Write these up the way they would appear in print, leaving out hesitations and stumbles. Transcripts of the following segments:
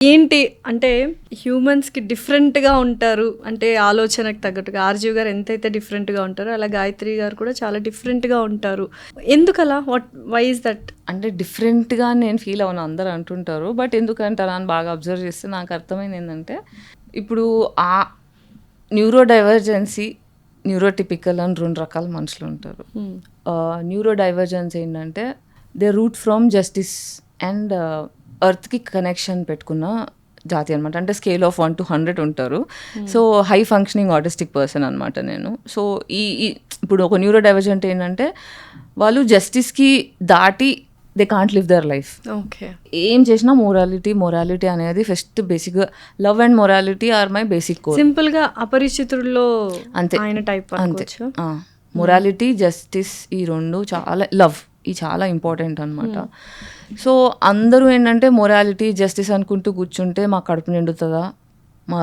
ఏంటి అంటే హ్యూమన్స్కి డిఫరెంట్గా ఉంటారు, అంటే ఆలోచనకు తగ్గట్టుగా ఆర్జీవ్ గారు ఎంతైతే డిఫరెంట్గా ఉంటారో అలా గాయత్రి గారు కూడా చాలా డిఫరెంట్గా ఉంటారు. ఎందుకలా? Why is that? అంటే డిఫరెంట్గా నేను ఫీల్ అవును అందరు అంటుంటారు, బట్ ఎందుకంటారా అని బాగా అబ్జర్వ్ చేస్తే నాకు అర్థమైంది ఏంటంటే, ఇప్పుడు ఆ న్యూరో డైవర్జెన్సీ, న్యూరోటిపికల్ అని 2 రకాల మనుషులు ఉంటారు. న్యూరో డైవర్జెన్స్ ఏంటంటే they root from justice and ఎర్త్కి కనెక్షన్ పెట్టుకున్న జాతి అనమాట. అంటే స్కేల్ ఆఫ్ 1 to 100 ఉంటారు. So high functioning autistic person అనమాట నేను. సో ఇప్పుడు ఒక న్యూరో డైవర్జెంట్ ఏంటంటే వాళ్ళు జస్టిస్కి దాటి they can't live their life. Okay. ఏం చేసినా మొరాలిటీ అనేది ఫస్ట్ బేసిక్గా love and morality are my basic core. సింపుల్గా అపరిచితుల్లో అంతే, ఆయన టైప్ అంతే. మొరాలిటీ, జస్టిస్, ఈ 2 చాలా, లవ్ ఈ చాలా ఇంపార్టెంట్ అనమాట. సో అందరూ ఏంటంటే మొరాలిటీ, జస్టిస్ అనుకుంటూ కూర్చుంటే మా కడుపు నిండుతుందా, మా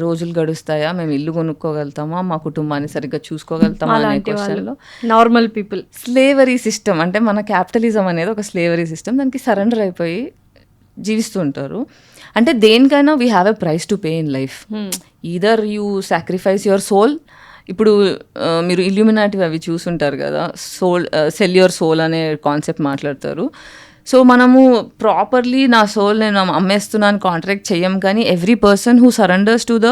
రోజులు గడుస్తాయా, మేము ఇల్లు కొనుక్కోగలుగుతామా, మా కుటుంబాన్ని సరిగ్గా చూసుకోగలుగుతామా అనే క్వశ్చన్లో నార్మల్ పీపుల్ స్లేవరీ సిస్టమ్, అంటే మన క్యాపిటలిజం అనేది ఒక స్లేవరీ సిస్టమ్, దానికి సరెండర్ అయిపోయి జీవిస్తూ ఉంటారు. అంటే దేనికైనా we have a price to pay in life. Either you sacrifice your soul. ఇప్పుడు మీరు ఇల్యూమినాటి అవి చూసుంటారు కదా, సెల్ యువర్ సోల్ అనే కాన్సెప్ట్ మాట్లాడతారు. సో మనము ప్రాపర్లీ నా సోల్ నేను అమ్మేస్తున్నాను కాంట్రాక్ట్ చెయ్యం, కానీ every person who surrenders to the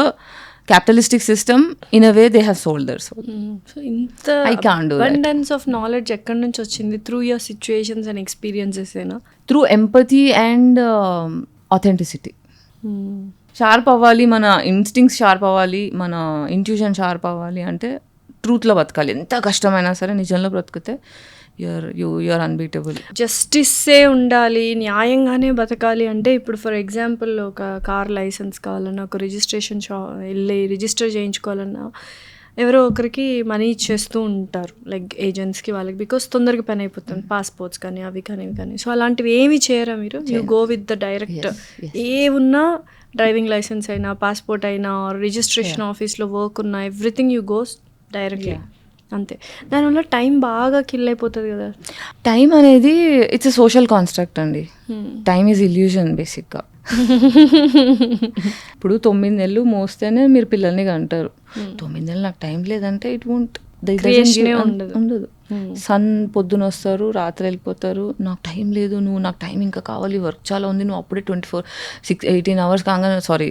capitalistic system in a way they have sold their soul. So ఇంత I can't do that. Abundance of knowledge ఎక్కడి నుంచి వచ్చింది? Through your situations and experiences ఏనా? Through empathy and authenticity. Sharp అవ్వాలి, మన instincts sharp అవ్వాలి, మన intuition sharp అవ్వాలి అంటే ట్రూత్లో బతకాలి. ఎంత కష్టమైనా సరే నిజంలో బ్రతికితే యూఆర్ అన్బీటబుల్. జస్టిస్సే ఉండాలి, న్యాయంగానే బతకాలి అంటే ఇప్పుడు ఫర్ ఎగ్జాంపుల్ ఒక కార్ లైసెన్స్ కావాలన్నా, ఒక రిజిస్ట్రేషన్ వెళ్ళి రిజిస్టర్ చేయించుకోవాలన్నా ఎవరో ఒకరికి మనీ ఇచ్చేస్తూ ఉంటారు, లైక్ ఏజెంట్స్కి, వాళ్ళకి, బికాస్ తొందరగా పని అయిపోతుంది, పాస్పోర్ట్స్ కానీ అవి కానీ ఇవి కానీ. సో అలాంటివి ఏమి చేయరా మీరు? You go with the direct, ఏ ఉన్నా డ్రైవింగ్ లైసెన్స్ అయినా, పాస్పోర్ట్ అయినా, రిజిస్ట్రేషన్ ఆఫీస్లో వర్క్ ఉన్నా, ఎవ్రీథింగ్ యూ గోస్ డైరెక్ట్లీ, అంతే. దానివల్ల టైం బాగా కిల్ అయిపోతుంది కదా. టైం అనేది ఇట్స్ ఎ సోషల్ కాన్స్ట్రక్ట్ అండి. టైమ్ ఈజ్ ఇల్యూషన్ బేసిక్గా. ఇప్పుడు 9 నెలలు మోస్తేనే మీరు పిల్లల్ని కంటారు. 9 నెలలు నాకు టైం లేదంటే ఇట్ వోంట్, ఉండదు. సన్ పొద్దున వస్తారు, రాత్రి వెళ్ళిపోతారు, నాకు టైం లేదు, నువ్వు నాకు టైం ఇంకా కావాలి, వర్క్ చాలా ఉంది, నువ్వు అప్పుడే 18 hours కాగానే, సారీ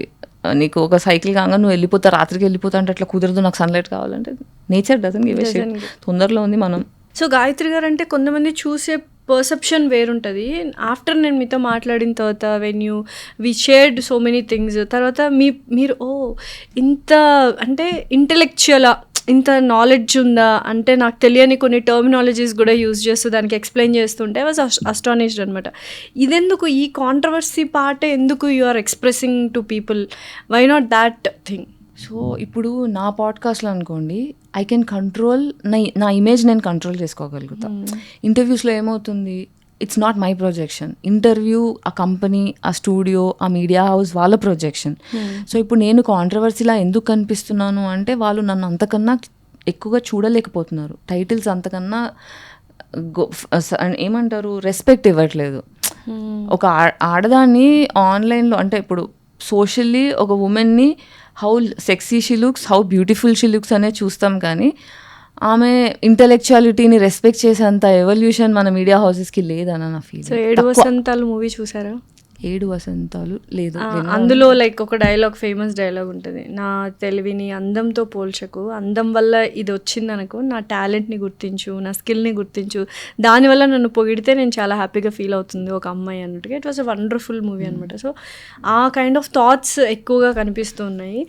నీకు ఒక సైకిల్ కాగా నువ్వు వెళ్ళిపోతా, రాత్రికి వెళ్ళిపోతా అంటే అట్లా కుదరదు, నాకు సన్లైట్ కావాలంటే nature doesn't give a shit. తొందరలో ఉంది మనం. సో గాయత్రి గారు అంటే కొంతమంది చూసే పర్సెప్షన్ వేరుంటుంది. ఆఫ్టర్ నేను మీతో మాట్లాడిన తర్వాత వి షేర్డ్ సో మెనీ థింగ్స్, తర్వాత మీరు ఇంత అంటే ఇంటెలెక్చువలా, ఇంత నాలెడ్జ్ ఉందా అంటే నాకు తెలియని కొన్ని టర్మినాలజీస్ కూడా యూజ్ చేస్తూ దానికి ఎక్స్ప్లెయిన్ చేస్తుంటే ఐ వాజ్ అస్టానిష్డ్ అనమాట. ఇదెందుకు, ఈ కాంట్రవర్సీ పార్ట్ ఎందుకు you are expressing to people, why not that thing? So ఇప్పుడు నా పాడ్కాస్ట్లో అనుకోండి, ఐ కెన్ కంట్రోల్ నా ఇమేజ్, నేను కంట్రోల్ చేసుకోగలుగుతా. ఇంటర్వ్యూస్లో ఏమవుతుంది, it's not my projection. Interview ఆ కంపెనీ, ఆ స్టూడియో, ఆ మీడియా హౌస్ వాళ్ళ ప్రొజెక్షన్. సో ఇప్పుడు నేను కాంట్రవర్సీలా ఎందుకు కనిపిస్తున్నాను అంటే వాళ్ళు నన్ను అంతకన్నా ఎక్కువగా చూడలేకపోతున్నారు. టైటిల్స్ అంతకన్నా ఏమంటారు, రెస్పెక్ట్ ఇవ్వట్లేదు. ఒక ఆడదాన్ని ఆన్లైన్లో, అంటే ఇప్పుడు సోషల్లీ ఒక ఉమెన్ని how sexy she looks, how beautiful she looks అనేది చూస్తాం, కానీ ఆమె ఇంటెలెక్చువాలిటీని రెస్పెక్ట్ చేసేంత ఎవల్యూషన్ మన మీడియా హౌసెస్కి లేదని నా ఫీల్. సో 7 వసంతాలు మూవీ చూసారా? 7 వసంతాలు లేదు. అందులో లైక్ ఒక డైలాగ్, ఫేమస్ డైలాగ్ ఉంటుంది, నా తెలివిని అందంతో పోల్చకు, అందం వల్ల ఇది వచ్చిందనుకో, నా టాలెంట్ని గుర్తించు, నా స్కిల్ని గుర్తించు, దానివల్ల నన్ను పొగిడితే నేను చాలా హ్యాపీగా ఫీల్ అవుతుంది ఒక అమ్మాయి అన్నట్టుగా. It was a wonderful movie అనమాట. సో ఆ కైండ్ ఆఫ్ థాట్స్ ఎక్కువగా కనిపిస్తున్నాయి.